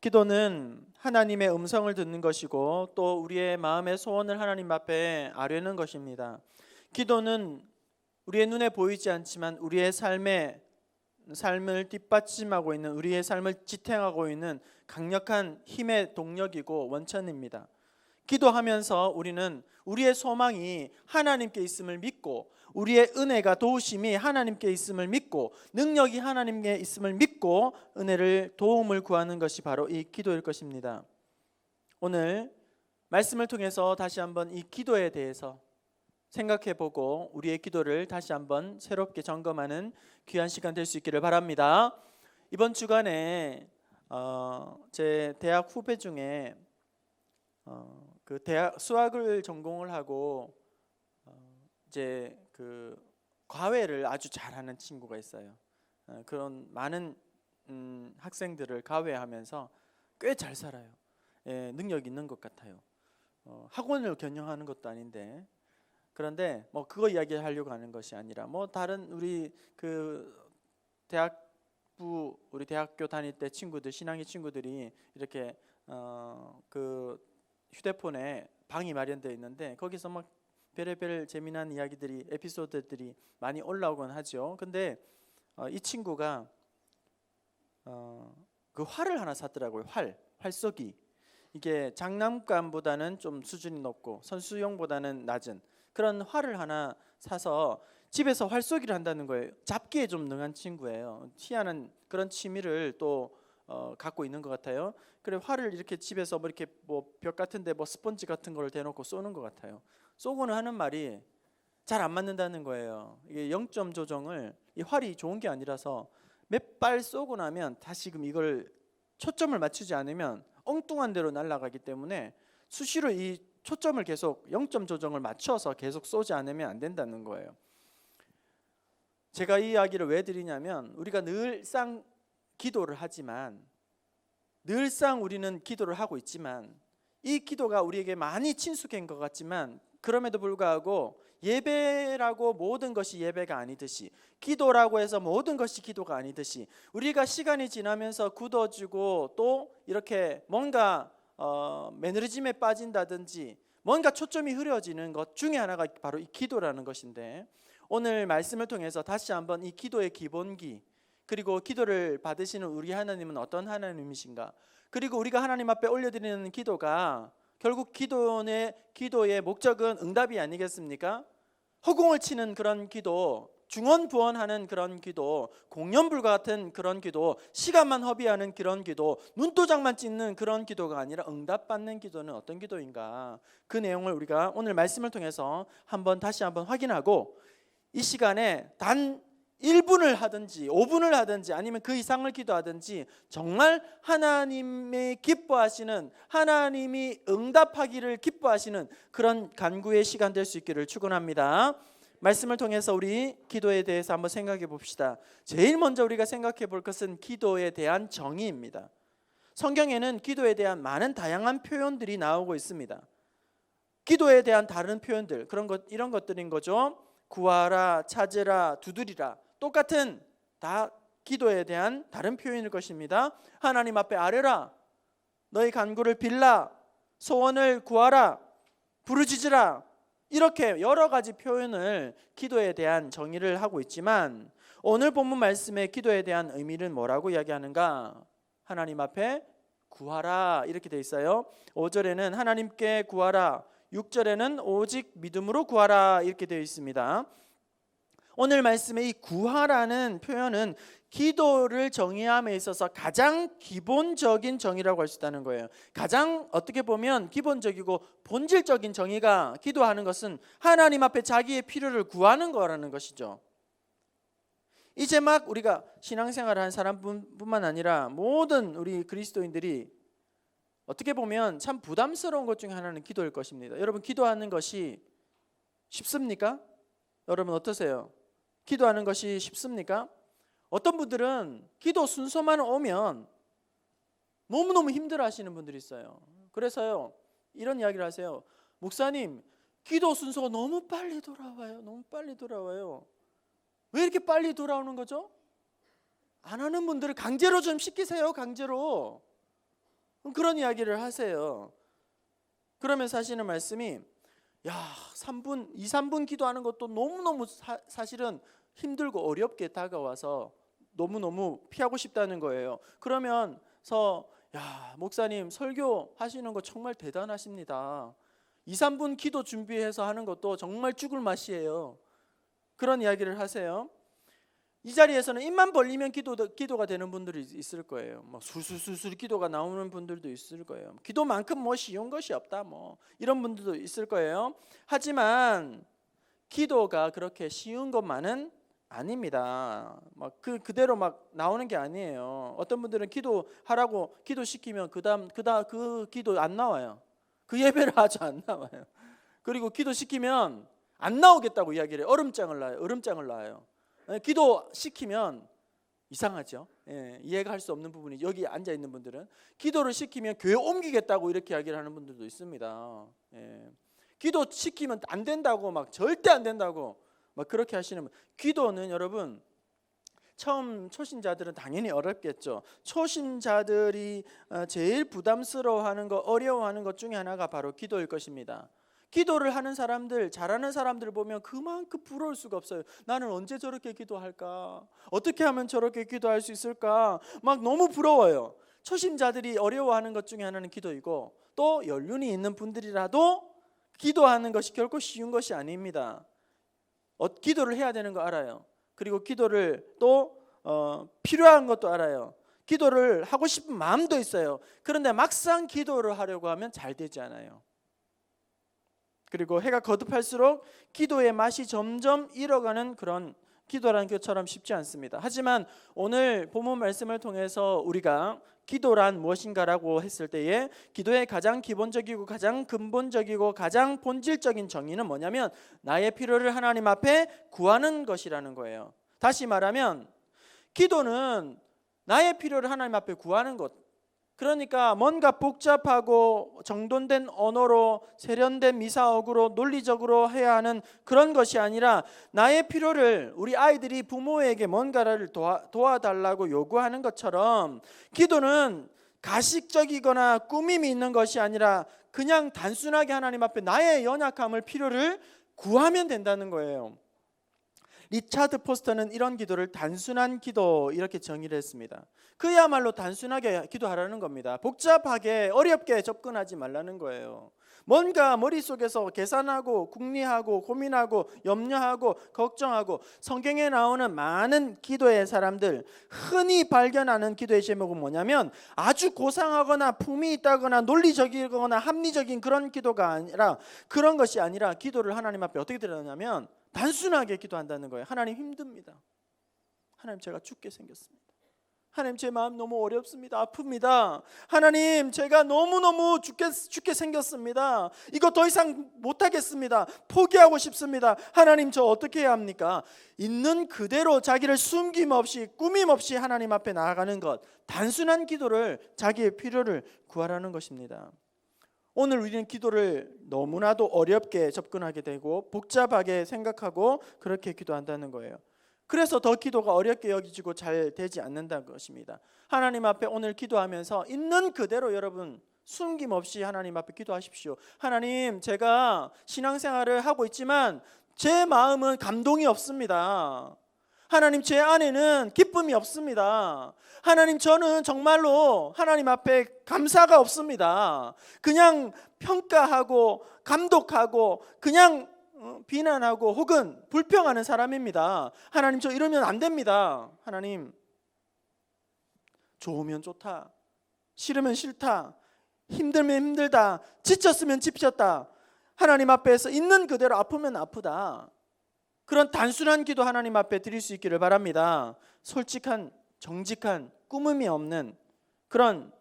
기도는 하나님의 음성을 듣는 것이고 또 우리의 마음의 소원을 하나님 앞에 아뢰는 것입니다. 기도는 우리의 눈에 보이지 않지만 우리의 삶을 뒷받침하고 있는, 우리의 삶을 지탱하고 있는 강력한 힘의 동력이고 원천입니다. 기도하면서 우리는 우리의 소망이 하나님께 있음을 믿고, 우리의 은혜가 도우심이 하나님께 있음을 믿고, 능력이 하나님께 있음을 믿고 은혜를, 도움을 구하는 것이 바로 이 기도일 것입니다. 오늘 말씀을 통해서 다시 한번 이 기도에 대해서 생각해보고 우리의 기도를 다시 한번 새롭게 점검하는 귀한 시간 될 수 있기를 바랍니다. 이번 주간에 제 대학 후배 중에 그 대학 수학을 전공을 하고 이제 그 과외를 아주 잘하는 친구가 있어요. 그런 많은 학생들을 과외하면서 꽤 잘 살아요. 능력 있는 것 같아요. 학원을 견영하는 것도 아닌데, 그런데 뭐 그거 이야기하려고 하는 것이 아니라 뭐 다른 우리 그 우리 대학교 다닐 때 친구들, 신앙의 친구들이 이렇게 그 휴대폰에 방이 마련되어 있는데 거기서 막 별의별 재미난 이야기들이, 에피소드들이 많이 올라오곤 하죠. 근데 이 친구가 그 활을 하나 샀더라고요. 활쏘기. 이게 장난감보다는 좀 수준이 높고 선수용보다는 낮은 그런 활을 하나 사서 집에서 활쏘기를 한다는 거예요. 잡기에 좀 능한 친구예요. 희한한 그런 취미를 또 갖고 있는 것 같아요. 그래, 활을 이렇게 집에서 뭐 이렇게 뭐 벽 같은데 뭐 스펀지 같은 걸 대놓고 쏘는 것 같아요. 쏘고는 하는 말이 잘 안 맞는다는 거예요. 이게 0점 조정을, 이 활이 좋은 게 아니라서 몇 발 쏘고 나면 다시금 이걸 초점을 맞추지 않으면 엉뚱한 데로 날아가기 때문에 수시로 이 초점을 계속 0점 조정을 맞춰서 계속 쏘지 않으면 안 된다는 거예요. 제가 이 이야기를 왜 드리냐면, 우리가 늘상 기도를 하지만, 늘상 우리는 기도를 하고 있지만 이 기도가 우리에게 많이 친숙한 것 같지만 그럼에도 불구하고 예배라고 모든 것이 예배가 아니듯이, 기도라고 해서 모든 것이 기도가 아니듯이, 우리가 시간이 지나면서 굳어지고 또 이렇게 뭔가 매너리즘에 빠진다든지 뭔가 초점이 흐려지는 것 중에 하나가 바로 이 기도라는 것인데, 오늘 말씀을 통해서 다시 한번 이 기도의 기본기, 그리고 기도를 받으시는 우리 하나님은 어떤 하나님이신가, 그리고 우리가 하나님 앞에 올려드리는 기도가 결국 기도의 목적은 응답이 아니겠습니까? 허공을 치는 그런 기도, 중언부언하는 그런 기도, 공연불과 같은 그런 기도, 시간만 허비하는 그런 기도, 눈도장만 찍는 그런 기도가 아니라 응답받는 기도는 어떤 기도인가, 그 내용을 우리가 오늘 말씀을 통해서 다시 한번 확인하고, 이 시간에 단 1분을 하든지 5분을 하든지 아니면 그 이상을 기도하든지 정말 하나님이 기뻐하시는, 하나님이 응답하기를 기뻐하시는 그런 간구의 시간 될 수 있기를 축원합니다. 말씀을 통해서 우리 기도에 대해서 한번 생각해 봅시다. 제일 먼저 우리가 생각해 볼 것은 기도에 대한 정의입니다. 성경에는 기도에 대한 많은 다양한 표현들이 나오고 있습니다. 기도에 대한 다른 표현들, 이런 것들인 거죠. 구하라, 찾으라, 두드리라, 똑같은 다 기도에 대한 다른 표현일 것입니다. 하나님 앞에 아뢰라, 너희 간구를 빌라, 소원을 구하라, 부르짖으라, 이렇게 여러 가지 표현을 기도에 대한 정의를 하고 있지만, 오늘 본문 말씀의 기도에 대한 의미는 뭐라고 이야기하는가? 하나님 앞에 구하라 이렇게 돼 있어요. 5절에는 하나님께 구하라, 6절에는 오직 믿음으로 구하라 이렇게 되어 있습니다. 오늘 말씀의 이 구하라는 표현은 기도를 정의함에 있어서 가장 기본적인 정의라고 할 수 있다는 거예요. 가장 어떻게 보면 기본적이고 본질적인 정의가, 기도하는 것은 하나님 앞에 자기의 필요를 구하는 거라는 것이죠. 이제 막 우리가 신앙생활을 하는 사람뿐만 아니라 모든 우리 그리스도인들이 어떻게 보면 참 부담스러운 것 중에 하나는 기도일 것입니다. 여러분, 기도하는 것이 쉽습니까? 여러분 어떠세요? 기도하는 것이 쉽습니까? 어떤 분들은 기도 순서만 오면 너무너무 힘들어 하시는 분들이 있어요. 그래서요, 이런 이야기를 하세요. 목사님, 기도 순서가 너무 빨리 돌아와요. 너무 빨리 돌아와요. 왜 이렇게 빨리 돌아오는 거죠? 안 하는 분들을 강제로 좀 시키세요. 강제로. 그런 이야기를 하세요. 그러면서 하시는 말씀이, 야, 3분, 2, 3분 기도하는 것도 너무너무 사실은 힘들고 어렵게 다가와서 너무너무 피하고 싶다는 거예요. 그러면서, 야, 목사님 설교 하시는 거 정말 대단하십니다. 2, 3분 기도 준비해서 하는 것도 정말 죽을 맛이에요. 그런 이야기를 하세요. 이 자리에서는 입만 벌리면 기도가 되는 분들이 있을 거예요. 뭐 술술술술 기도가 나오는 분들도 있을 거예요. 기도만큼 뭐 쉬운 것이 없다, 뭐 이런 분들도 있을 거예요. 하지만 기도가 그렇게 쉬운 것만은 아닙니다. 막 그대로 막 나오는 게 아니에요. 어떤 분들은 기도하라고 기도시키면 그 기도 안 나와요. 그 예배를 아주 안 나와요. 그리고 기도시키면 안 나오겠다고 이야기를 해요. 얼음장을 놔요. 기도시키면 이상하죠. 이해가 할 수 없는 부분이, 여기 앉아 있는 분들은 기도를 시키면 교회 옮기겠다고 이렇게 이야기를 하는 분들도 있습니다. 기도시키면 안 된다고, 막 절대 안 된다고 막 그렇게 하시는 분. 기도는 여러분, 처음 초신자들은 당연히 어렵겠죠. 초신자들이 제일 부담스러워하는 거, 어려워하는 것 중에 하나가 바로 기도일 것입니다. 기도를 하는 사람들, 잘하는 사람들 보면 그만큼 부러울 수가 없어요. 나는 언제 저렇게 기도할까? 어떻게 하면 저렇게 기도할 수 있을까? 막 너무 부러워요. 초심자들이 어려워하는 것 중에 하나는 기도이고, 또 연륜이 있는 분들이라도 기도하는 것이 결코 쉬운 것이 아닙니다. 기도를 해야 되는 거 알아요. 그리고 기도를 또 필요한 것도 알아요. 기도를 하고 싶은 마음도 있어요. 그런데 막상 기도를 하려고 하면 잘 되지 않아요. 그리고 해가 거듭할수록 기도의 맛이 점점 잃어가는 그런, 기도라는 것처럼 쉽지 않습니다. 하지만 오늘 본문 말씀을 통해서 우리가 기도란 무엇인가라고 했을 때에, 기도의 가장 기본적이고 가장 근본적이고 가장 본질적인 정의는 뭐냐면 나의 필요를 하나님 앞에 구하는 것이라는 거예요. 다시 말하면 기도는 나의 필요를 하나님 앞에 구하는 것. 그러니까 뭔가 복잡하고 정돈된 언어로 세련된 미사역으로 논리적으로 해야 하는 그런 것이 아니라, 나의 필요를, 우리 아이들이 부모에게 뭔가를 도와달라고 요구하는 것처럼 기도는 가식적이거나 꾸밈이 있는 것이 아니라 그냥 단순하게 하나님 앞에 나의 연약함을, 필요를 구하면 된다는 거예요. 리차드 포스터는 이런 기도를 단순한 기도 이렇게 정의를 했습니다. 그야말로 단순하게 기도하라는 겁니다. 복잡하게 어렵게 접근하지 말라는 거예요. 뭔가 머릿속에서 계산하고 궁리하고 고민하고 염려하고 걱정하고, 성경에 나오는 많은 기도의 사람들, 흔히 발견하는 기도의 제목은 뭐냐면 아주 고상하거나 품이 있다거나 논리적이거나 합리적인 그런 기도가 아니라, 그런 것이 아니라 기도를 하나님 앞에 어떻게 드리냐면 단순하게 기도한다는 거예요. 하나님 힘듭니다. 하나님 제가 죽게 생겼습니다. 하나님 제 마음 너무 어렵습니다. 아픕니다. 하나님 제가 너무너무 죽게 생겼습니다. 이거 더 이상 못하겠습니다. 포기하고 싶습니다. 하나님 저 어떻게 해야 합니까? 있는 그대로 자기를 숨김없이 꾸밈없이 하나님 앞에 나아가는 것, 단순한 기도를, 자기의 필요를 구하라는 것입니다. 오늘 우리는 기도를 너무나도 어렵게 접근하게 되고 복잡하게 생각하고 그렇게 기도한다는 거예요. 그래서 더 기도가 어렵게 여기지고 잘 되지 않는다는 것입니다. 하나님 앞에 오늘 기도하면서 있는 그대로 여러분 숨김없이 하나님 앞에 기도하십시오. 하나님 제가 신앙생활을 하고 있지만 제 마음은 감동이 없습니다. 하나님 제 안에는 기쁨이 없습니다. 하나님 저는 정말로 하나님 앞에 감사가 없습니다. 그냥 평가하고 감독하고 그냥 비난하고 혹은 불평하는 사람입니다. 하나님 저 이러면 안 됩니다. 하나님 좋으면 좋다, 싫으면 싫다, 힘들면 힘들다, 지쳤으면 지쳤다, 하나님 앞에서 있는 그대로 아프면 아프다, 그런 단순한 기도 하나님 앞에 드릴 수 있기를 바랍니다. 솔직한, 정직한, 꾸밈이 없는 그런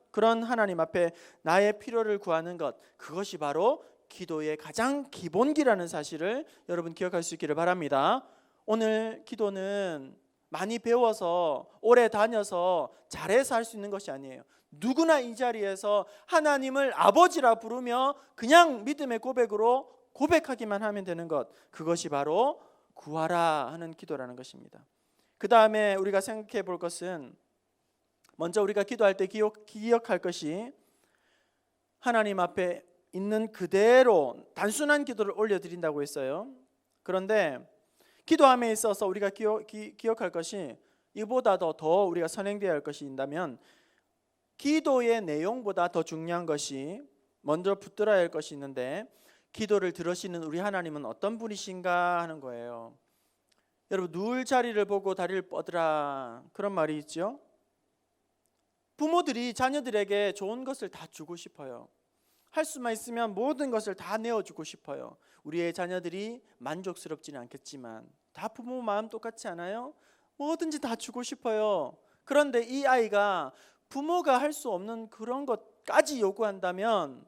하나님 앞에 나의 필요를 구하는 것, 그것이 바로 기도의 가장 기본기라는 사실을 여러분 기억할 수 있기를 바랍니다. 오늘 기도는 많이 배워서 오래 다녀서 잘해서 할 수 있는 것이 아니에요. 누구나 이 자리에서 하나님을 아버지라 부르며 그냥 믿음의 고백으로 고백하기만 하면 되는 것, 그것이 바로 구하라 하는 기도라는 것입니다. 그 다음에 우리가 생각해 볼 것은, 먼저 우리가 기도할 때 기억할 것이, 하나님 앞에 있는 그대로 단순한 기도를 올려드린다고 했어요. 그런데 기도함에 있어서 우리가 기억할 것이, 이보다도 더 우리가 선행되어야 할 것이 있다면 기도의 내용보다 더 중요한 것이, 먼저 붙들어야 할 것이 있는데, 기도를 들으시는 우리 하나님은 어떤 분이신가 하는 거예요. 여러분, 누울 자리를 보고 다리를 뻗으라, 그런 말이 있죠. 부모들이 자녀들에게 좋은 것을 다 주고 싶어요. 할 수만 있으면 모든 것을 다 내어주고 싶어요. 우리의 자녀들이 만족스럽지는 않겠지만 다 부모 마음 똑같지 않아요? 뭐든지 다 주고 싶어요. 그런데 이 아이가 부모가 할 수 없는 그런 것까지 요구한다면,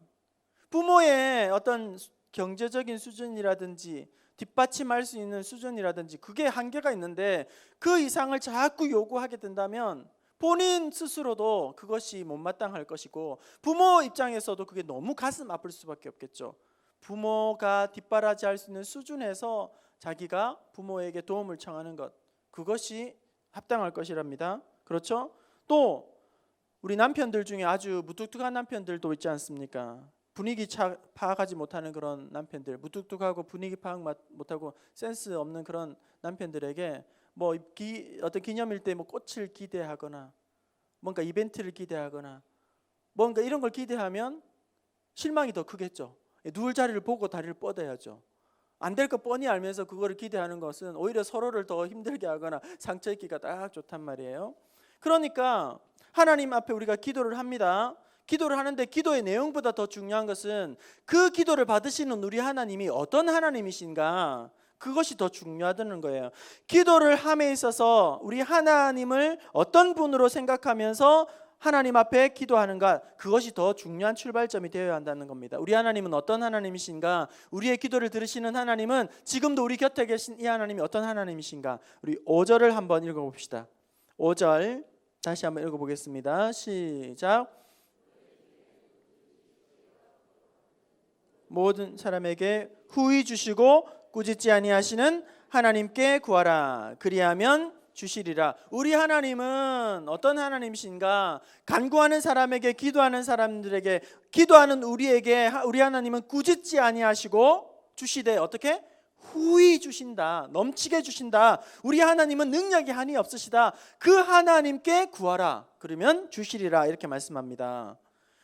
부모의 어떤 경제적인 수준이라든지 뒷받침할 수 있는 수준이라든지 그게 한계가 있는데 그 이상을 자꾸 요구하게 된다면 본인 스스로도 그것이 못마땅할 것이고, 부모 입장에서도 그게 너무 가슴 아플 수밖에 없겠죠. 부모가 뒷바라지할 수 있는 수준에서 자기가 부모에게 도움을 청하는 것, 그것이 합당할 것이랍니다. 그렇죠? 또 우리 남편들 중에 아주 무뚝뚝한 남편들도 있지 않습니까? 분위기 파악하지 못하는 그런 남편들, 무뚝뚝하고 분위기 파악 못하고 센스 없는 그런 남편들에게 뭐 어떤 기념일 때 뭐 꽃을 기대하거나 뭔가 이벤트를 기대하거나 뭔가 이런 걸 기대하면 실망이 더 크겠죠. 누울 자리를 보고 다리를 뻗어야죠. 안 될 거 뻔히 알면서 그거를 기대하는 것은 오히려 서로를 더 힘들게 하거나 상처 입기가 딱 좋단 말이에요. 그러니까 하나님 앞에 우리가 기도를 합니다. 기도를 하는데 기도의 내용보다 더 중요한 것은 그 기도를 받으시는 우리 하나님이 어떤 하나님이신가, 그것이 더 중요하다는 거예요. 기도를 함에 있어서 우리 하나님을 어떤 분으로 생각하면서 하나님 앞에 기도하는가, 그것이 더 중요한 출발점이 되어야 한다는 겁니다. 우리 하나님은 어떤 하나님이신가, 우리의 기도를 들으시는 하나님은 지금도 우리 곁에 계신 이 하나님이 어떤 하나님이신가. 우리 5절을 한번 읽어봅시다. 5절 다시 한번 읽어보겠습니다. 시작. 모든 사람에게 후히 주시고 꾸짖지 아니하시는 하나님께 구하라. 그리하면 주시리라. 우리 하나님은 어떤 하나님이신가? 간구하는 사람에게, 기도하는 사람들에게, 기도하는 우리에게 우리 하나님은 꾸짖지 아니하시고 주시되 어떻게? 후히 주신다. 넘치게 주신다. 우리 하나님은 능력이 한이 없으시다. 그 하나님께 구하라. 그러면 주시리라. 이렇게 말씀합니다.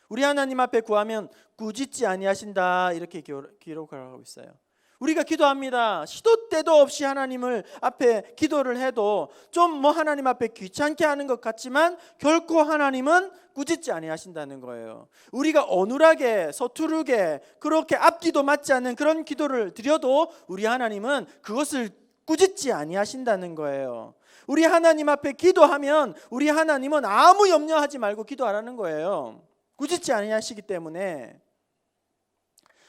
우리 하나님 앞에 구하면 꾸짖지 아니하신다, 이렇게 기록을 하고 있어요. 우리가 기도합니다. 시도 때도 없이 하나님을 앞에 기도를 해도 좀 뭐 하나님 앞에 귀찮게 하는 것 같지만 결코 하나님은 꾸짖지 아니하신다는 거예요. 우리가 어눌하게 서투르게 그렇게 앞뒤도 맞지 않는 그런 기도를 드려도 우리 하나님은 그것을 꾸짖지 아니하신다는 거예요. 우리 하나님 앞에 기도하면 우리 하나님은 아무 염려하지 말고 기도하라는 거예요. 꾸짖지 아니하시기 때문에.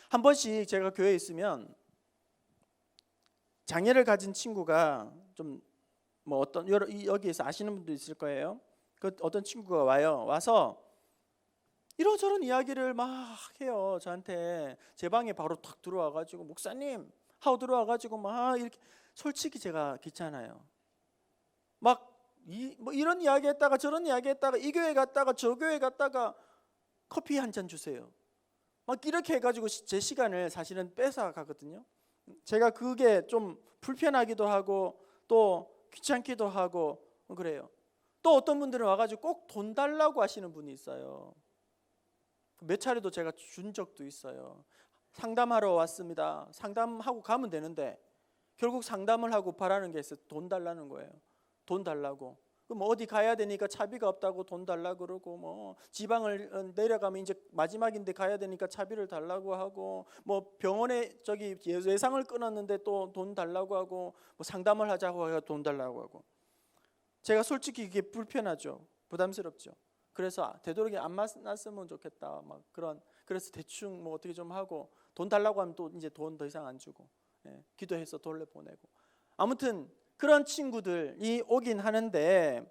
한 번씩 제가 교회에 있으면 장애를 가진 친구가 좀 뭐 어떤 여기에서 아시는 분도 있을 거예요. 그 어떤 친구가 와서 이런저런 이야기를 막 해요. 저한테 제 방에 바로 탁 들어와가지고 목사님 하고 들어와가지고 막 이렇게. 솔직히 제가 귀찮아요. 막 뭐 이런 이야기했다가 저런 이야기했다가 이 교회 갔다가 저 교회 갔다가 커피 한 잔 주세요. 막 이렇게 해가지고 제 시간을 사실은 뺏어 가거든요. 제가 그게 좀 불편하기도 하고 또 귀찮기도 하고 그래요. 또 어떤 분들은 와가지고 꼭 돈 달라고 하시는 분이 있어요. 몇 차례도 제가 준 적도 있어요. 상담하러 왔습니다. 상담하고 가면 되는데 결국 상담을 하고 바라는 게 있어요. 돈 달라는 거예요. 돈 달라고. 뭐 어디 가야 되니까 차비가 없다고 돈 달라고 그러고, 뭐 지방을 내려가면 이제 마지막인데 가야 되니까 차비를 달라고 하고, 뭐 병원에 저기 예상을 끊었는데 또 돈 달라고 하고, 뭐 상담을 하자고 해서 돈 달라고 하고. 제가 솔직히 이게 불편하죠. 부담스럽죠. 그래서 되도록이면 안 만났으면 좋겠다. 막 그래서 대충 뭐 어떻게 좀 하고, 돈 달라고 하면 또 이제 돈 더 이상 안 주고, 기도해서 돌려보내고. 아무튼 그런 친구들이 오긴 하는데,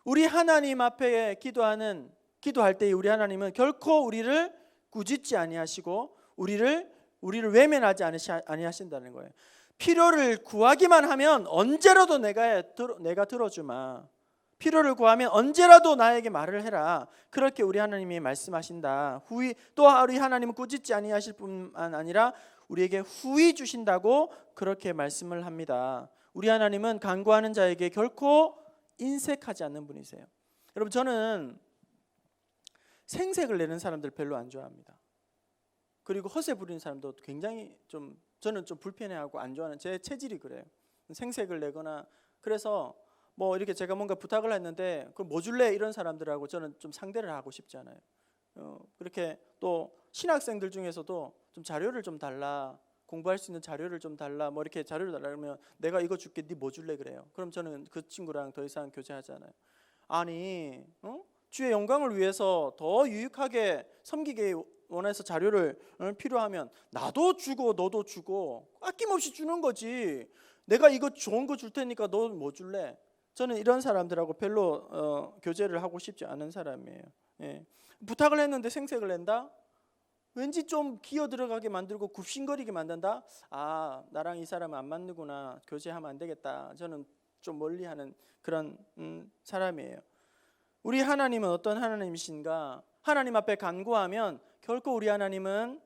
우리 하나님 앞에 기도할 때 우리 하나님은 결코 우리를 꾸짖지 아니하시고 우리를 외면하지 아니하신다는 거예요. 필요를 구하기만 하면 언제라도 내가 들어주마. 필요를 구하면 언제라도 나에게 말을 해라. 그렇게 우리 하나님이 말씀하신다. 후히 또 우리 하나님은 꾸짖지 아니하실 뿐만 아니라 우리에게 후히 주신다고 그렇게 말씀을 합니다. 우리 하나님은 간구하는 자에게 결코 인색하지 않는 분이세요. 여러분, 저는 생색을 내는 사람들 별로 안 좋아합니다. 그리고 허세 부리는 사람도 굉장히 저는 좀 불편해하고 안 좋아하는, 제 체질이 그래요. 생색을 내거나. 그래서 뭐 이렇게 제가 뭔가 부탁을 했는데 그럼 뭐 줄래? 이런 사람들하고 저는 좀 상대를 하고 싶지 않아요. 그렇게 또 신학생들 중에서도 좀 자료를 좀 달라, 공부할 수 있는 자료를 좀 달라, 뭐 이렇게 자료를 달라 그러면 내가 이거 줄게, 네 뭐 줄래? 그래요. 그럼 저는 그 친구랑 더 이상 교제하잖아요. 아니, 주의 영광을 위해서 더 유익하게 섬기게 원해서 자료를 필요하면 나도 주고 너도 주고 아낌없이 주는 거지. 내가 이거 좋은 거 줄 테니까 너 뭐 줄래? 저는 이런 사람들하고 별로 교제를 하고 싶지 않은 사람이에요. 예. 부탁을 했는데 생색을 낸다? 왠지 좀 기어 들어가게 만들고 굽신거리게 만든다? 아, 나랑 이 사람은 안 맞는구나, 교제하면 안 되겠다. 저는 좀 멀리하는 그런 사람이에요. 우리 하나님은 어떤 하나님이신가? 하나님 앞에 간구하면 결코 우리 하나님은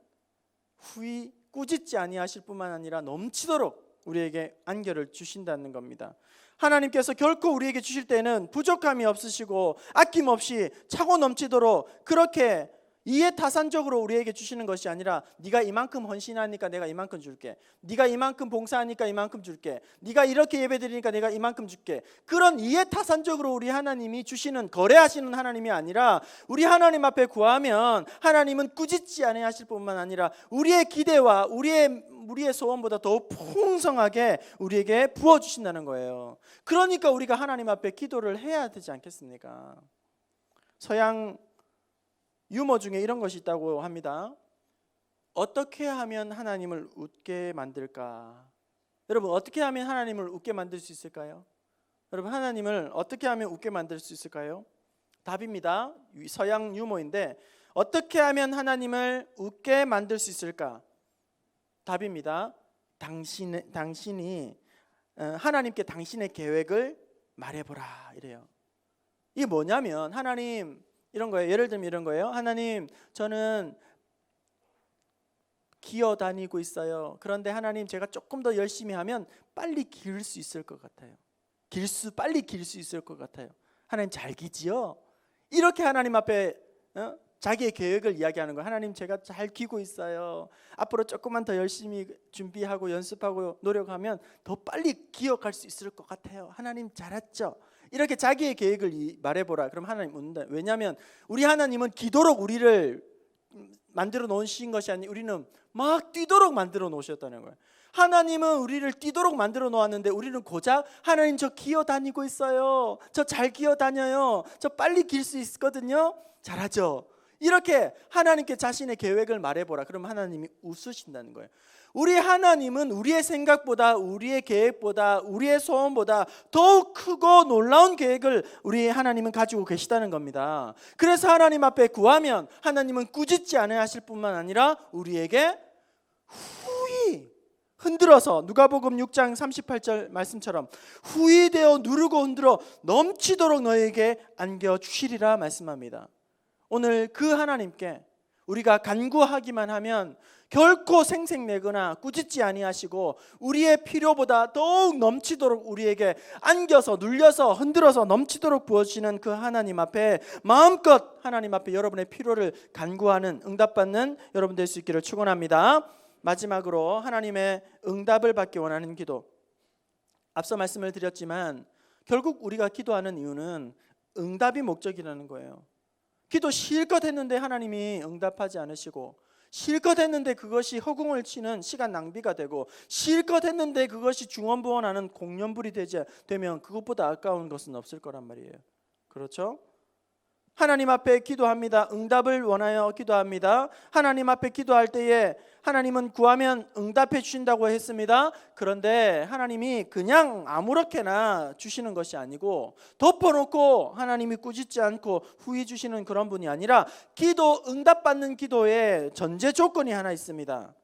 후히 꾸짖지 아니하실 뿐만 아니라 넘치도록 우리에게 안겨를 주신다는 겁니다. 하나님께서 결코 우리에게 주실 때는 부족함이 없으시고 아낌없이 차고 넘치도록 그렇게 이해타산적으로 우리에게 주시는 것이 아니라 네가 이만큼 헌신하니까 내가 이만큼 줄게, 네가 이만큼 봉사하니까 이만큼 줄게, 네가 이렇게 예배드리니까 내가 이만큼 줄게, 그런 이해타산적으로 우리 하나님이 주시는, 거래하시는 하나님이 아니라 우리 하나님 앞에 구하면 하나님은 꾸짖지 아니하실 뿐만 아니라 우리의 기대와 우리의 소원보다 더 풍성하게 우리에게 부어주신다는 거예요. 그러니까 우리가 하나님 앞에 기도를 해야 되지 않겠습니까? 서양 유머 중에 이런 것이 있다고 합니다. 어떻게 하면 하나님을 웃게 만들까? 여러분, 어떻게 하면 하나님을 웃게 만들 수 있을까요? 여러분, 하나님을 어떻게 하면 웃게 만들 수 있을까요? 답입니다. 서양 유머인데 어떻게 하면 하나님을 웃게 만들 수 있을까? 답입니다. 당신이 하나님께 당신의 계획을 말해보라, 이래요. 이게 뭐냐면 하나님, 이런 거예요. 예를 들면 이런 거예요. 하나님, 저는 기어 다니고 있어요. 그런데 하나님, 제가 조금 더 열심히 하면 빨리 길 수 있을 것 같아요. 빨리 길 수 있을 것 같아요. 하나님 잘 기지요? 이렇게 하나님 앞에 자기의 계획을 이야기하는 거예요. 하나님, 제가 잘 기고 있어요. 앞으로 조금만 더 열심히 준비하고 연습하고 노력하면 더 빨리 기억할 수 있을 것 같아요. 하나님 잘했죠? 이렇게 자기의 계획을 말해보라. 그럼 하나님 웃는다. 왜냐하면 우리 하나님은 기도록 우리를 만들어 놓으신 것이 아니라 우리는 막 뛰도록 만들어 놓으셨다는 거예요. 하나님은 우리를 뛰도록 만들어 놓았는데 우리는 고작 하나님, 저 기어 다니고 있어요, 저 잘 기어 다녀요, 저 빨리 길 수 있거든요, 잘하죠? 이렇게 하나님께 자신의 계획을 말해보라. 그럼 하나님이 웃으신다는 거예요. 우리 하나님은 우리의 생각보다, 우리의 계획보다, 우리의 소원보다 더욱 크고 놀라운 계획을 우리 하나님은 가지고 계시다는 겁니다. 그래서 하나님 앞에 구하면 하나님은 꾸짖지 아니하실 뿐만 아니라 우리에게 후히 흔들어서, 누가복음 6장 38절 말씀처럼 후히 되어 누르고 흔들어 넘치도록 너에게 안겨주시리라 말씀합니다. 오늘 그 하나님께 우리가 간구하기만 하면 결코 생색내거나 꾸짖지 아니하시고 우리의 필요보다 더욱 넘치도록 우리에게 안겨서, 눌려서, 흔들어서 넘치도록 부어주시는 그 하나님 앞에 마음껏 하나님 앞에 여러분의 필요를 간구하는, 응답받는 여러분 될 수 있기를 축원합니다. 마지막으로 하나님의 응답을 받기 원하는 기도. 앞서 말씀을 드렸지만 결국 우리가 기도하는 이유는 응답이 목적이라는 거예요. 기도 실컷 했는데 하나님이 응답하지 않으시고, 실컷 했는데 그것이 허공을 치는 시간 낭비가 되고, 실컷 했는데 그것이 중언부언하는 공연불이 되면 그것보다 아까운 것은 없을 거란 말이에요. 그렇죠? 하나님 앞에 기도합니다. 응답을 원하여 기도합니다. 하나님 앞에 기도할 때에 하나님은 구하면 응답해 주신다고 했습니다. 그런데 하나님이 그냥 아무렇게나 주시는 것이 아니고 덮어놓고 하나님이 꾸짖지 않고 후히 주시는 그런 분이 아니라, 기도, 응답받는 기도에 전제 조건이 하나 있습니다.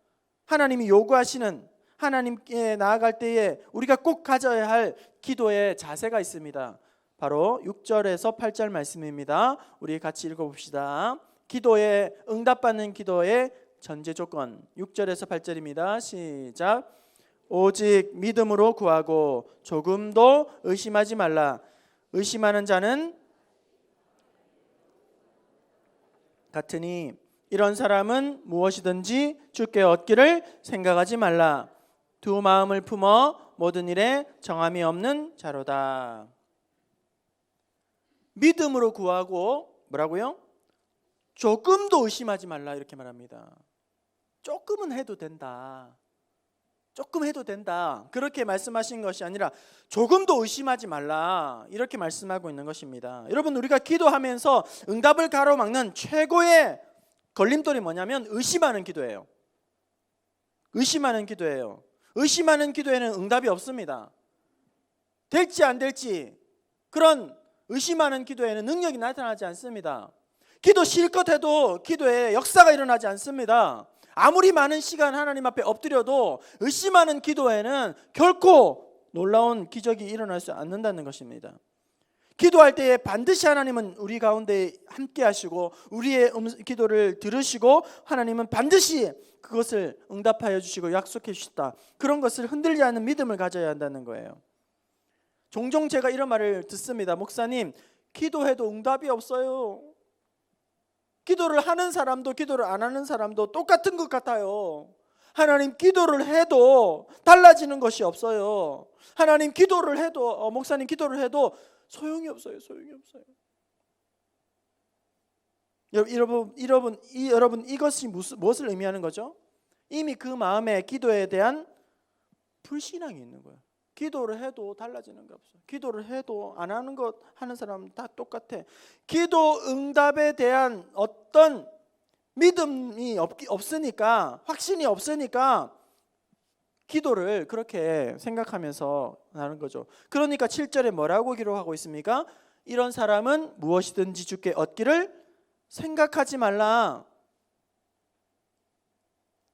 하나님이 요구하시는, 하나님께 나아갈 때에 우리가 꼭 가져야 할 기도의 자세가 있습니다. 바로 6절에서 8절 말씀입니다. 우리 같이 읽어봅시다. 기도에 응답받는 기도의 전제 조건 6절에서 8절입니다. 시작. 오직 믿음으로 구하고 조금도 의심하지 말라. 의심하는 자는 같으니 이런 사람은 무엇이든지 주께 얻기를 생각하지 말라. 두 마음을 품어 모든 일에 정함이 없는 자로다. 믿음으로 구하고 뭐라고요? 조금도 의심하지 말라 이렇게 말합니다. 조금은 해도 된다. 조금 해도 된다. 그렇게 말씀하신 것이 아니라 조금도 의심하지 말라 이렇게 말씀하고 있는 것입니다. 여러분, 우리가 기도하면서 응답을 가로막는 최고의 걸림돌이 뭐냐면 의심하는 기도예요. 의심하는 기도예요. 의심하는 기도에는 응답이 없습니다. 될지 안 될지 그런 의심하는 기도에는 능력이 나타나지 않습니다. 기도 실컷 해도 기도에 역사가 일어나지 않습니다. 아무리 많은 시간 하나님 앞에 엎드려도 의심하는 기도에는 결코 놀라운 기적이 일어날 수 않는다는 것입니다. 기도할 때에 반드시 하나님은 우리 가운데 함께 하시고 우리의 기도를 들으시고 하나님은 반드시 그것을 응답하여 주시고 약속해 주셨다. 그런 것을 흔들지 않는 믿음을 가져야 한다는 거예요. 종종 제가 이런 말을 듣습니다. 목사님, 기도해도 응답이 없어요. 기도를 하는 사람도 기도를 안 하는 사람도 똑같은 것 같아요. 하나님, 기도를 해도 달라지는 것이 없어요. 하나님, 기도를 해도 목사님 기도를 해도 소용이 없어요. 소용이 없어요. 여러분 이것이 무엇을 의미하는 거죠? 이미 그 마음에 기도에 대한 불신앙이 있는 거예요. 기도를 해도 달라지는 게 없어요. 기도를 해도 안 하는 것 하는 사람은 다 똑같아. 기도 응답에 대한 어떤 믿음이 없으니까, 확신이 없으니까 기도를 그렇게 생각하면서 하는 거죠. 그러니까 7절에 뭐라고 기록하고 있습니까? 이런 사람은 무엇이든지 주께 얻기를 생각하지 말라.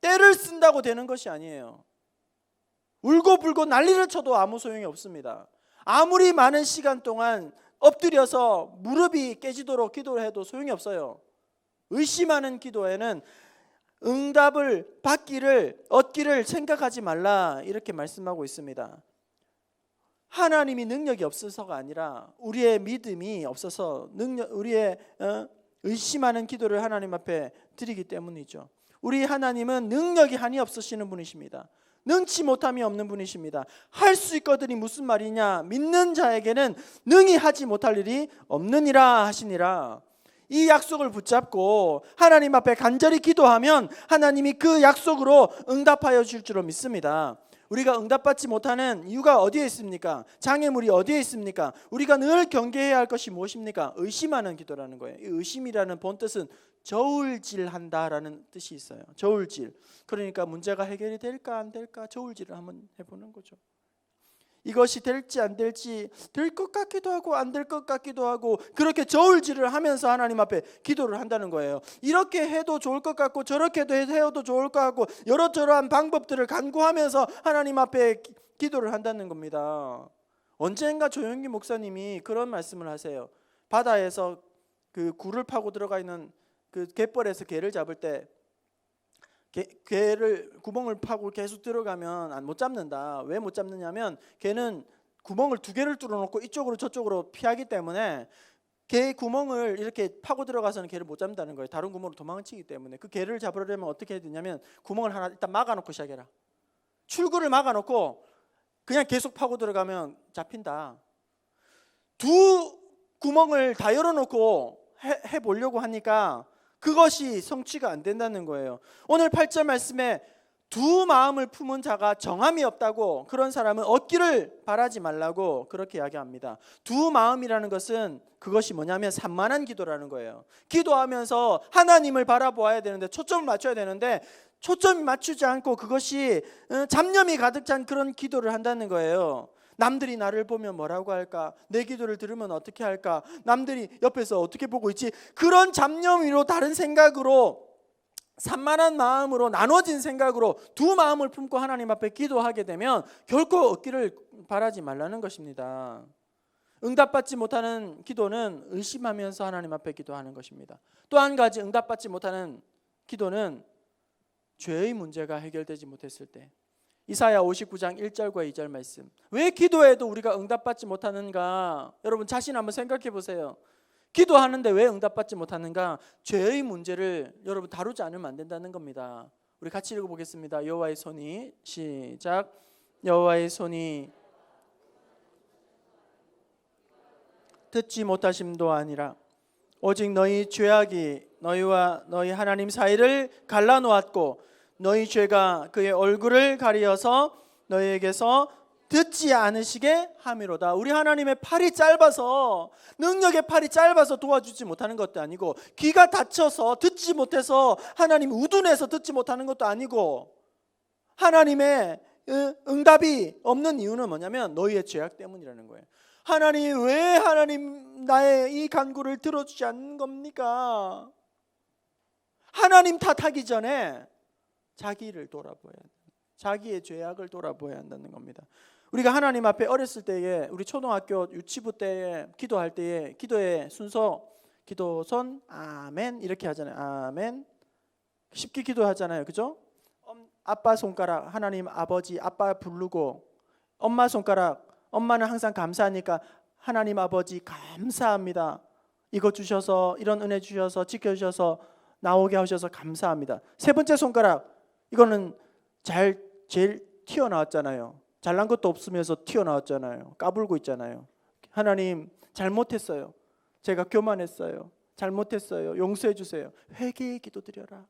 때를 쓴다고 되는 것이 아니에요. 울고불고 난리를 쳐도 아무 소용이 없습니다. 아무리 많은 시간 동안 엎드려서 무릎이 깨지도록 기도를 해도 소용이 없어요. 의심하는 기도에는 응답을 얻기를 생각하지 말라 이렇게 말씀하고 있습니다. 하나님이 능력이 없어서가 아니라 우리의 믿음이 없어서 우리의 의심하는 기도를 하나님 앞에 드리기 때문이죠. 우리 하나님은 능력이 한이 없으시는 분이십니다. 능치 못함이 없는 분이십니다. 할 수 있거든이 무슨 말이냐? 믿는 자에게는 능히 하지 못할 일이 없느니라 하시니라. 이 약속을 붙잡고 하나님 앞에 간절히 기도하면 하나님이 그 약속으로 응답하여 줄 줄로 믿습니다. 우리가 응답받지 못하는 이유가 어디에 있습니까? 장애물이 어디에 있습니까? 우리가 늘 경계해야 할 것이 무엇입니까? 의심하는 기도라는 거예요. 이 의심이라는 본뜻은 저울질한다라는 뜻이 있어요. 저울질. 그러니까 문제가 해결이 될까 안 될까 저울질을 한번 해보는 거죠. 이것이 될지 안 될지, 될 것 같기도 하고 안 될 것 같기도 하고, 그렇게 저울질을 하면서 하나님 앞에 기도를 한다는 거예요. 이렇게 해도 좋을 것 같고 저렇게 해도 좋을 것 같고 여러저러한 방법들을 간구하면서 하나님 앞에 기도를 한다는 겁니다. 언젠가 조영기 목사님이 그런 말씀을 하세요. 바다에서 그 굴을 파고 들어가 있는 그 갯벌에서 개를 잡을 때 개를 구멍을 파고 계속 들어가면 못 잡는다. 왜 못 잡느냐면 개는 구멍을 두 개를 뚫어놓고 이쪽으로 저쪽으로 피하기 때문에 개 구멍을 이렇게 파고 들어가서는 개를 못 잡는다는 거예요. 다른 구멍으로 도망치기 때문에. 그 개를 잡으려면 어떻게 해야 되냐면 구멍을 하나 일단 막아놓고 시작해라. 출구를 막아놓고 그냥 계속 파고 들어가면 잡힌다. 두 구멍을 다 열어놓고 해보려고 하니까 그것이 성취가 안 된다는 거예요. 오늘 8절 말씀에 두 마음을 품은 자가 정함이 없다고, 그런 사람은 얻기를 바라지 말라고 그렇게 이야기합니다. 두 마음이라는 것은 그것이 뭐냐면 산만한 기도라는 거예요. 기도하면서 하나님을 바라보아야 되는데, 초점을 맞춰야 되는데 초점이 맞추지 않고 그것이 잡념이 가득 찬 그런 기도를 한다는 거예요. 남들이 나를 보면 뭐라고 할까? 내 기도를 들으면 어떻게 할까? 남들이 옆에서 어떻게 보고 있지? 그런 잡념 위로 다른 생각으로, 산만한 마음으로, 나눠진 생각으로 두 마음을 품고 하나님 앞에 기도하게 되면 결코 얻기를 바라지 말라는 것입니다. 응답받지 못하는 기도는 의심하면서 하나님 앞에 기도하는 것입니다. 또 한 가지 응답받지 못하는 기도는 죄의 문제가 해결되지 못했을 때. 이사야 59장 1절과 2절 말씀. 왜 기도해도 우리가 응답받지 못하는가? 여러분 자신 한번 생각해 보세요. 기도하는데 왜 응답받지 못하는가? 죄의 문제를 여러분 다루지 않으면 안 된다는 겁니다. 우리 같이 읽어보겠습니다. 여호와의 손이, 시작. 여호와의 손이 듣지 못하심도 아니라 오직 너희 죄악이 너희와 너희 하나님 사이를 갈라놓았고 너희 죄가 그의 얼굴을 가리어서 너희에게서 듣지 않으시게 함이로다. 우리 하나님의 팔이 짧아서, 능력의 팔이 짧아서 도와주지 못하는 것도 아니고, 귀가 닫혀서 듣지 못해서 하나님 우둔해서 듣지 못하는 것도 아니고, 하나님의 응답이 없는 이유는 뭐냐면 너희의 죄악 때문이라는 거예요. 하나님, 왜 하나님 나의 이 간구를 들어주지 않는 겁니까? 하나님 탓하기 전에 자기를 돌아보아야 한다. 자기의 죄악을 돌아보아야 한다는 겁니다. 우리가 하나님 앞에 어렸을 때에, 우리 초등학교 유치부 때에 기도할 때에 기도의 순서, 기도선 아멘 이렇게 하잖아요. 아멘. 쉽게 기도하잖아요. 그죠? 아빠 손가락, 하나님 아버지, 아빠 부르고, 엄마 손가락, 엄마는 항상 감사하니까 하나님 아버지 감사합니다. 이거 주셔서, 이런 은혜 주셔서, 지켜주셔서, 나오게 하셔서 감사합니다. 세 번째 손가락, 이거는 제일 튀어나왔잖아요. 잘난 것도 없으면서 튀어나왔잖아요. 까불고 있잖아요. 하나님 잘못했어요. 제가 교만했어요. 잘못했어요. 용서해 주세요. 회개의 기도 드려라.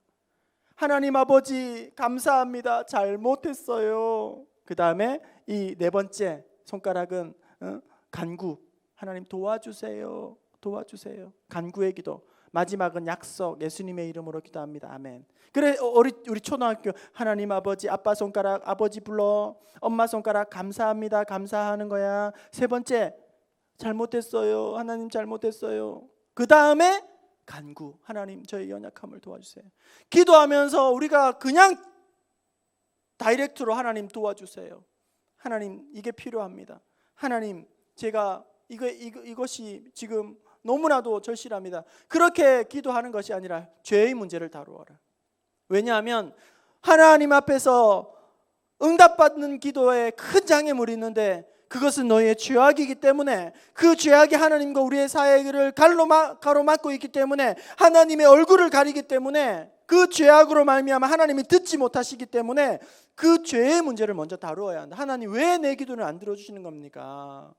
하나님 아버지 감사합니다. 잘못했어요. 그 다음에 이 네 번째 손가락은 간구. 하나님 도와주세요. 도와주세요. 간구의 기도. 마지막은 약속. 예수님의 이름으로 기도합니다. 아멘. 그래 우리 초등학교 하나님 아버지, 아빠 손가락 아버지 불러, 엄마 손가락 감사합니다. 감사하는 거야. 세 번째 잘못했어요. 하나님 잘못했어요. 그 다음에 간구. 하나님 저의 연약함을 도와주세요. 기도하면서 우리가 그냥 다이렉트로 하나님 도와주세요. 하나님 이게 필요합니다. 하나님 제가 이것이 지금 너무나도 절실합니다. 그렇게 기도하는 것이 아니라 죄의 문제를 다루어라. 왜냐하면 하나님 앞에서 응답받는 기도에 큰 장애물이 있는데 그것은 너희의 죄악이기 때문에, 그 죄악이 하나님과 우리의 사이를 가로막고 있기 때문에, 하나님의 얼굴을 가리기 때문에, 그 죄악으로 말미암아 하나님이 듣지 못하시기 때문에 그 죄의 문제를 먼저 다루어야 한다. 하나님 왜 내 기도를 안 들어주시는 겁니까?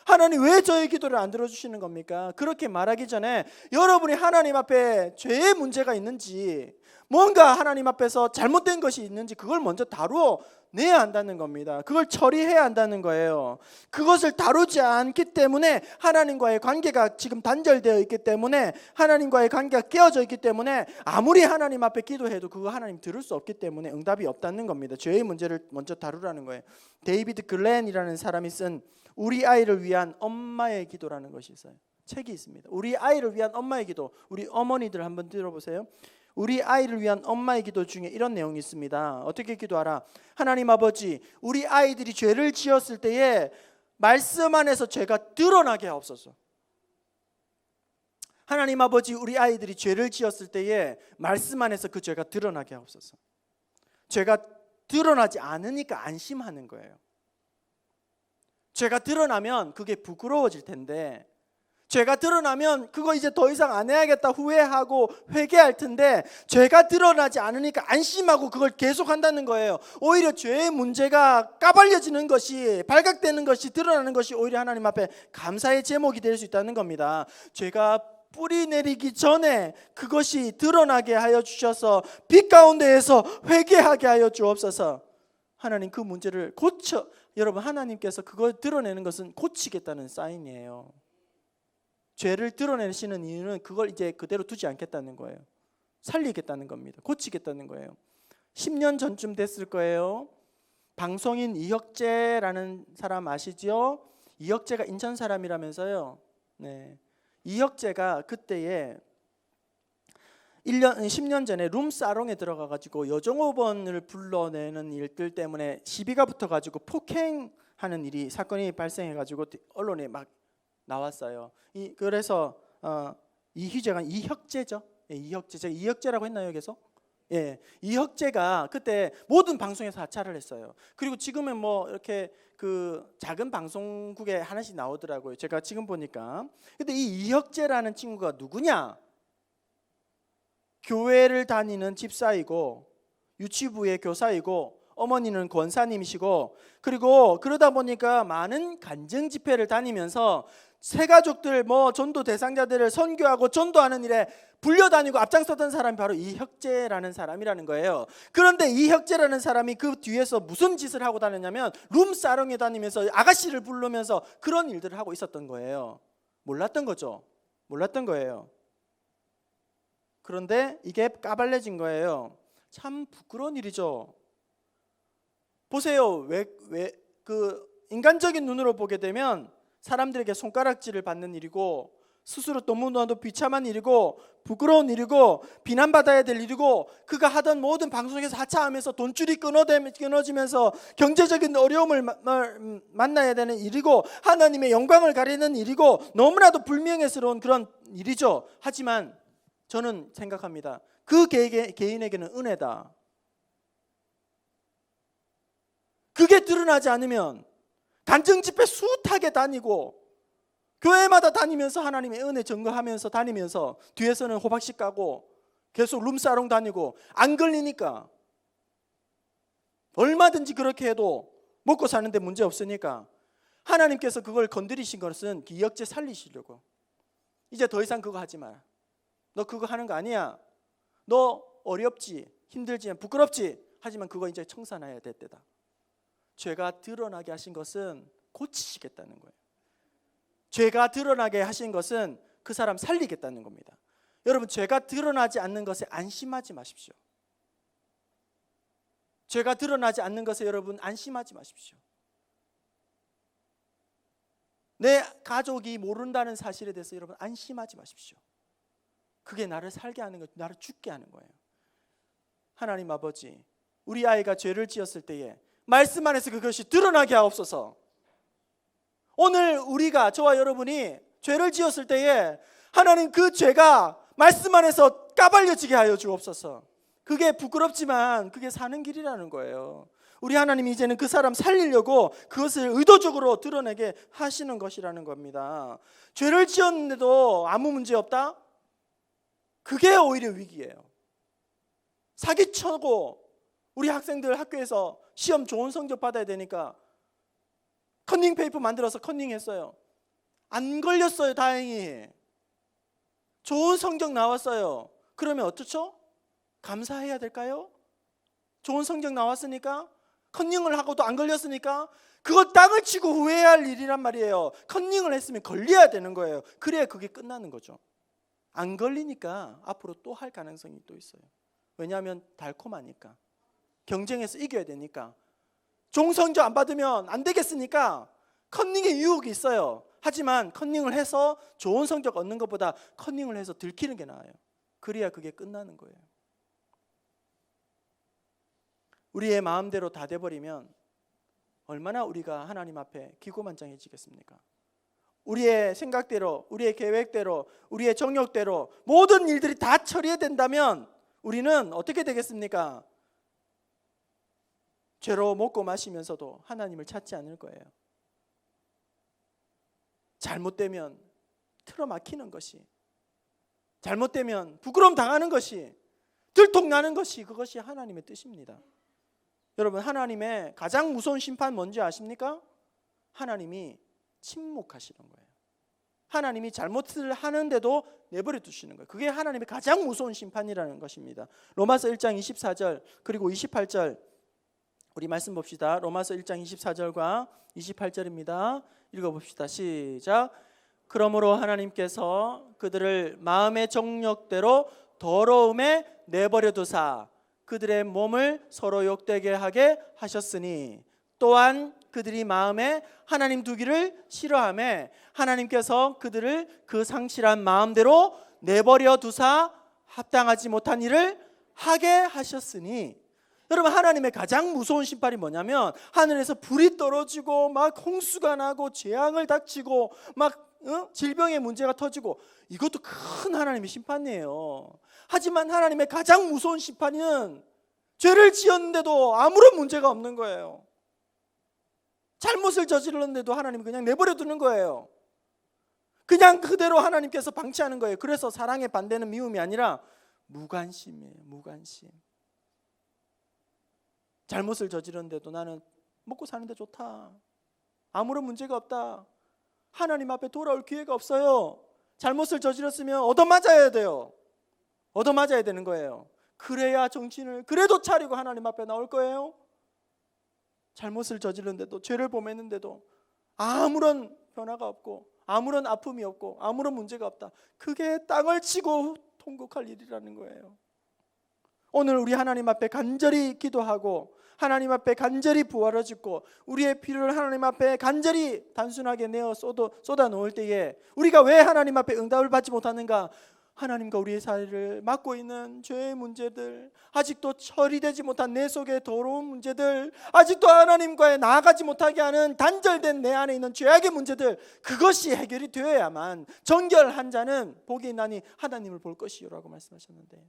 하나님 왜 저의 기도를 안 들어주시는 겁니까? 그렇게 말하기 전에 여러분이 하나님 앞에 죄의 문제가 있는지, 뭔가 하나님 앞에서 잘못된 것이 있는지 그걸 먼저 다루어내야 한다는 겁니다. 그걸 처리해야 한다는 거예요. 그것을 다루지 않기 때문에 하나님과의 관계가 지금 단절되어 있기 때문에, 하나님과의 관계가 깨어져 있기 때문에 아무리 하나님 앞에 기도해도 그거 하나님 들을 수 없기 때문에 응답이 없다는 겁니다. 죄의 문제를 먼저 다루라는 거예요. 데이비드 글렌이라는 사람이 쓴 우리 아이를 위한 엄마의 기도라는 것이 있어요. 책이 있습니다. 우리 아이를 위한 엄마의 기도. 우리 어머니들 한번 들어보세요. 우리 아이를 위한 엄마의 기도 중에 이런 내용이 있습니다. 어떻게 기도하라? 하나님 아버지, 우리 아이들이 죄를 지었을 때에 말씀 안에서 죄가 드러나게 하옵소서. 하나님 아버지, 우리 아이들이 죄를 지었을 때에 말씀 안에서 그 죄가 드러나게 하옵소서. 죄가 드러나지 않으니까 안심하는 거예요. 죄가 드러나면 그게 부끄러워질 텐데, 죄가 드러나면 그거 이제 더 이상 안 해야겠다 후회하고 회개할 텐데, 죄가 드러나지 않으니까 안심하고 그걸 계속한다는 거예요. 오히려 죄의 문제가 까발려지는 것이, 발각되는 것이, 드러나는 것이 오히려 하나님 앞에 감사의 제목이 될 수 있다는 겁니다. 죄가 뿌리 내리기 전에 그것이 드러나게 하여 주셔서 빛 가운데에서 회개하게 하여 주옵소서. 하나님 그 문제를 고쳐, 여러분 하나님께서 그걸 드러내는 것은 고치겠다는 사인이에요. 죄를 드러내시는 이유는 그걸 이제 그대로 두지 않겠다는 거예요. 살리겠다는 겁니다. 고치겠다는 거예요. 10년 전쯤 됐을 거예요. 방송인 이혁재라는 사람 아시죠? 이혁재가 인천 사람이라면서요. 네. 이혁재가 그때에 10년 전에 룸사롱에 들어가가지고 여종업원을 불러내는 일들 때문에 시비가 붙어가지고 폭행하는 일이, 사건이 발생해가지고 언론에 막 나왔어요. 그래서 이희재가 이혁재죠. 예, 이혁재, 제가 이혁재라고 했나요 여기서? 예, 이혁재가 그때 모든 방송에서 하차를 했어요. 그리고 지금은 뭐 이렇게 그 작은 방송국에 하나씩 나오더라고요. 제가 지금 보니까. 근데 이 이혁재라는 친구가 누구냐? 교회를 다니는 집사이고 유치부의 교사이고 어머니는 권사님이시고, 그리고 그러다 보니까 많은 간증 집회를 다니면서 새가족들 뭐 전도 대상자들을 선교하고 전도하는 일에 불려다니고 앞장섰던 사람이 바로 이혁재라는 사람이라는 거예요. 그런데 이혁재라는 사람이 그 뒤에서 무슨 짓을 하고 다녔냐면 룸사롱에 다니면서 아가씨를 부르면서 그런 일들을 하고 있었던 거예요. 몰랐던 거죠. 몰랐던 거예요. 그런데 이게 까발려진 거예요. 참 부끄러운 일이죠. 보세요. 왜 그 인간적인 눈으로 보게 되면 사람들에게 손가락질을 받는 일이고 스스로 너무나도 비참한 일이고 부끄러운 일이고 비난받아야 될 일이고, 그가 하던 모든 방송에서 하차하면서 돈줄이 끊어지면서 경제적인 어려움을 만나야 되는 일이고 하나님의 영광을 가리는 일이고 너무나도 불명예스러운 그런 일이죠. 하지만 저는 생각합니다. 그 개인에게는 은혜다. 그게 드러나지 않으면 간증 집회 숱하게 다니고 교회마다 다니면서 하나님의 은혜 증거하면서 다니면서 뒤에서는 호박씨 까고 계속 룸사롱 다니고 안 걸리니까, 얼마든지 그렇게 해도 먹고 사는데 문제 없으니까 하나님께서 그걸 건드리신 것은 이혁재 살리시려고. 이제 더 이상 그거 하지 마라. 너 그거 하는 거 아니야. 너 어렵지, 힘들지, 부끄럽지. 하지만 그거 이제 청산해야 될 때다. 죄가 드러나게 하신 것은 고치시겠다는 거예요. 죄가 드러나게 하신 것은 그 사람 살리겠다는 겁니다. 여러분, 죄가 드러나지 않는 것에 안심하지 마십시오. 죄가 드러나지 않는 것에 여러분 안심하지 마십시오. 내 가족이 모른다는 사실에 대해서 여러분 안심하지 마십시오. 그게 나를 살게 하는 것, 나를 죽게 하는 거예요. 하나님 아버지, 우리 아이가 죄를 지었을 때에 말씀 안에서 그것이 드러나게 하옵소서. 오늘 우리가, 저와 여러분이 죄를 지었을 때에 하나님 그 죄가 말씀 안에서 까발려지게 하여 주옵소서. 그게 부끄럽지만 그게 사는 길이라는 거예요. 우리 하나님이 이제는 그 사람 살리려고 그것을 의도적으로 드러내게 하시는 것이라는 겁니다. 죄를 지었는데도 아무 문제 없다? 그게 오히려 위기예요. 사기쳐고 우리 학생들 학교에서 시험 좋은 성적 받아야 되니까 컨닝 페이퍼 만들어서 컨닝했어요. 안 걸렸어요. 다행히. 좋은 성적 나왔어요. 그러면 어떻죠? 감사해야 될까요? 좋은 성적 나왔으니까, 컨닝을 하고도 안 걸렸으니까 그거 땅을 치고 후회할 일이란 말이에요. 컨닝을 했으면 걸려야 되는 거예요. 그래야 그게 끝나는 거죠. 안 걸리니까 앞으로 또 할 가능성이 또 있어요. 왜냐하면 달콤하니까, 경쟁에서 이겨야 되니까, 좋은 성적 안 받으면 안 되겠으니까 컨닝의 유혹이 있어요. 하지만 컨닝을 해서 좋은 성적 얻는 것보다 컨닝을 해서 들키는 게 나아요. 그래야 그게 끝나는 거예요. 우리의 마음대로 다 돼버리면 얼마나 우리가 하나님 앞에 기고만장해지겠습니까? 우리의 생각대로, 우리의 계획대로, 우리의 정욕대로 모든 일들이 다 처리해야 된다면 우리는 어떻게 되겠습니까? 죄로 먹고 마시면서도 하나님을 찾지 않을 거예요. 잘못되면 틀어막히는 것이, 잘못되면 부끄러움 당하는 것이, 들통나는 것이, 그것이 하나님의 뜻입니다. 여러분, 하나님의 가장 무서운 심판 뭔지 아십니까? 하나님이 침묵하시는 거예요. 하나님이 잘못을 하는데도 내버려 두시는 거예요. 그게 하나님의 가장 무서운 심판이라는 것입니다. 로마서 1장 24절 그리고 28절 우리 말씀 봅시다. 로마서 1장 24절과 28절입니다. 읽어봅시다. 시작. 그러므로 하나님께서 그들을 마음의 정욕대로 더러움에 내버려 두사 그들의 몸을 서로 욕되게 하게 하셨으니, 또한 그들이 마음에 하나님 두기를 싫어하며 하나님께서 그들을 그 상실한 마음대로 내버려 두사 합당하지 못한 일을 하게 하셨으니. 여러분, 하나님의 가장 무서운 심판이 뭐냐면 하늘에서 불이 떨어지고 막 홍수가 나고 재앙을 닥치고 막 질병의 문제가 터지고 이것도 큰 하나님의 심판이에요. 하지만 하나님의 가장 무서운 심판은 죄를 지었는데도 아무런 문제가 없는 거예요. 잘못을 저질렀는데도 하나님이 그냥 내버려 두는 거예요. 그냥 그대로 하나님께서 방치하는 거예요. 그래서 사랑의 반대는 미움이 아니라 무관심이에요. 무관심. 잘못을 저질렀는데도 나는 먹고 사는데 좋다, 아무런 문제가 없다, 하나님 앞에 돌아올 기회가 없어요. 잘못을 저질렀으면 얻어맞아야 돼요. 얻어맞아야 되는 거예요. 그래야 정신을 그래도 차리고 하나님 앞에 나올 거예요. 잘못을 저질렀는데도, 죄를 범했는데도 아무런 변화가 없고 아무런 아픔이 없고 아무런 문제가 없다, 그게 땅을 치고 통곡할 일이라는 거예요. 오늘 우리 하나님 앞에 간절히 기도하고 하나님 앞에 간절히 부활을 짓고 우리의 피를 하나님 앞에 간절히 단순하게 내어 쏟아 놓을 때에 우리가 왜 하나님 앞에 응답을 받지 못하는가? 하나님과 우리의 사이를 막고 있는 죄의 문제들, 아직도 처리되지 못한 내 속의 더러운 문제들, 아직도 하나님과의 나아가지 못하게 하는 단절된 내 안에 있는 죄악의 문제들, 그것이 해결이 되어야만 정결한 자는 복이 있나니 하나님을 볼 것이요라고 말씀하셨는데,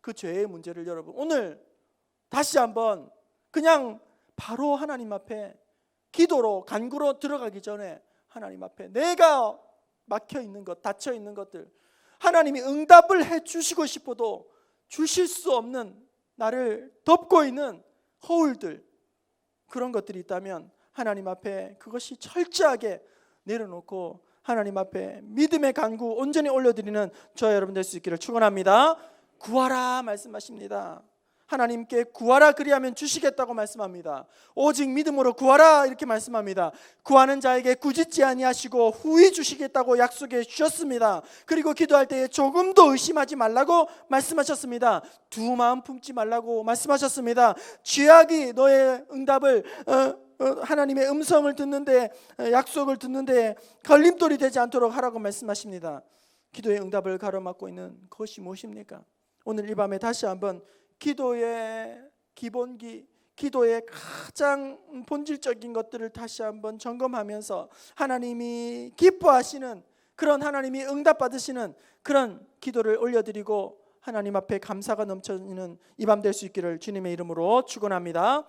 그 죄의 문제를 여러분 오늘 다시 한번 그냥 바로 하나님 앞에 기도로 간구로 들어가기 전에 하나님 앞에 내가 막혀 있는 것, 닫혀 있는 것들, 하나님이 응답을 해 주시고 싶어도 주실 수 없는, 나를 덮고 있는 허울들, 그런 것들이 있다면 하나님 앞에 그것이 철저하게 내려놓고 하나님 앞에 믿음의 간구 온전히 올려드리는 저와 여러분 될 수 있기를 축원합니다. 구하라 말씀하십니다. 하나님께 구하라 그리하면 주시겠다고 말씀합니다. 오직 믿음으로 구하라 이렇게 말씀합니다. 구하는 자에게 꾸짖지 아니하시고 후히 주시겠다고 약속해 주셨습니다. 그리고 기도할 때에 조금도 의심하지 말라고 말씀하셨습니다. 두 마음 품지 말라고 말씀하셨습니다. 죄악이 너의 응답을 하나님의 음성을 듣는데, 약속을 듣는데 걸림돌이 되지 않도록 하라고 말씀하십니다. 기도의 응답을 가로막고 있는 그것이 무엇입니까? 오늘 이 밤에 다시 한번 기도의 기본기, 기도의 가장 본질적인 것들을 다시 한번 점검하면서 하나님이 기뻐하시는 그런, 하나님이 응답받으시는 그런 기도를 올려드리고 하나님 앞에 감사가 넘쳐지는 이 밤 될 수 있기를 주님의 이름으로 축원합니다.